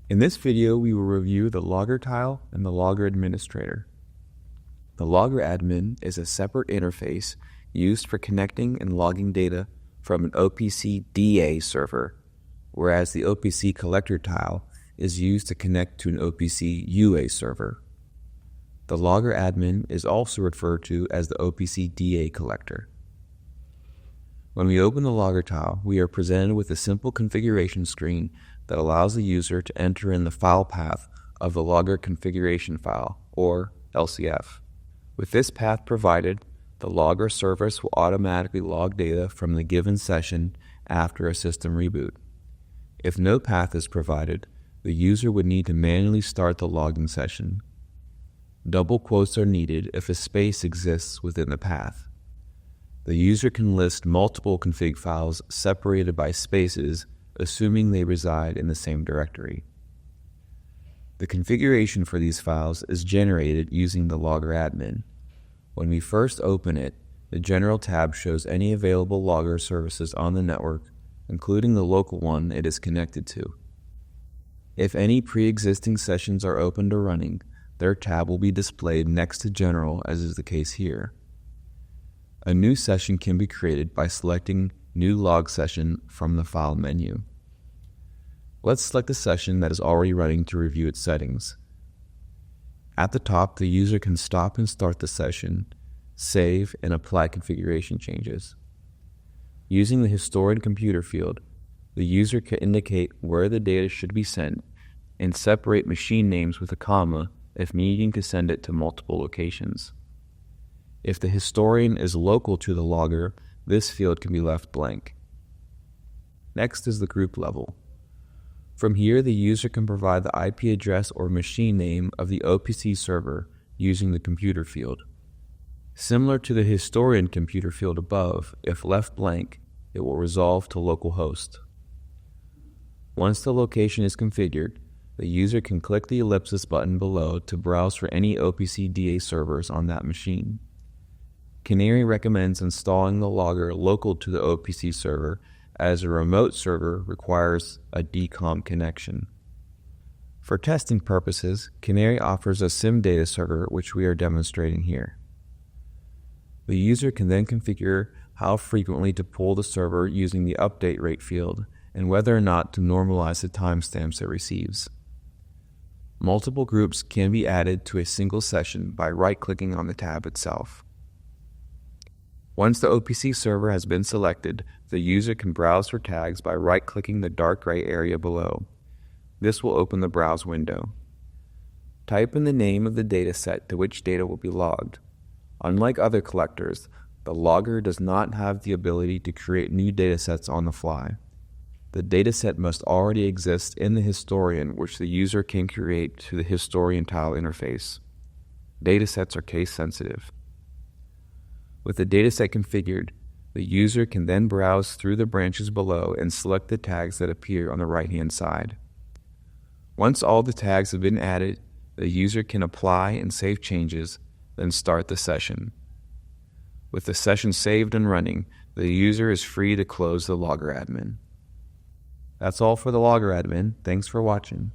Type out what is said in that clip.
In this video, we will review the logger tile and the logger administrator. The logger admin is a separate interface used for connecting and logging data from an OPC DA server, whereas the OPC Collector tile is used to connect to an OPC UA server. The logger admin is also referred to as the OPC DA Collector. When we open the logger tile, we are presented with a simple configuration screen that allows the user to enter in the file path of the logger configuration file, or LCF. With this path provided, the logger service will automatically log data from the given session after a system reboot. If no path is provided, the user would need to manually start the logging session. Double quotes are needed if a space exists within the path. The user can list multiple config files separated by spaces, assuming they reside in the same directory. The configuration for these files is generated using the logger admin. When we first open it, the General tab shows any available logger services on the network, including the local one it is connected to. If any pre-existing sessions are opened or running, their tab will be displayed next to General, as is the case here. A new session can be created by selecting New Log Session from the File menu. Let's select a session that is already running to review its settings. At the top, the user can stop and start the session, save, and apply configuration changes. Using the Historian Computer field, the user can indicate where the data should be sent and separate machine names with a comma if needing to send it to multiple locations. If the historian is local to the logger, this field can be left blank. Next is the group level. From here, the user can provide the IP address or machine name of the OPC server using the computer field. Similar to the historian computer field above, if left blank, it will resolve to localhost. Once the location is configured, the user can click the ellipsis button below to browse for any OPC DA servers on that machine. Canary recommends installing the logger local to the OPC server, as a remote server requires a DCOM connection. For testing purposes, Canary offers a SIM data server, which we are demonstrating here. The user can then configure how frequently to pull the server using the update rate field and whether or not to normalize the timestamps it receives. Multiple groups can be added to a single session by right-clicking on the tab itself. Once the OPC server has been selected, the user can browse for tags by right-clicking the dark gray area below. This will open the Browse window. Type in the name of the dataset to which data will be logged. Unlike other collectors, the logger does not have the ability to create new datasets on the fly. The dataset must already exist in the historian, which the user can create through the historian tile interface. Datasets are case sensitive. With the dataset configured, the user can then browse through the branches below and select the tags that appear on the right-hand side. Once all the tags have been added, the user can apply and save changes, then start the session. With the session saved and running, the user is free to close the logger admin. That's all for the logger admin. Thanks for watching.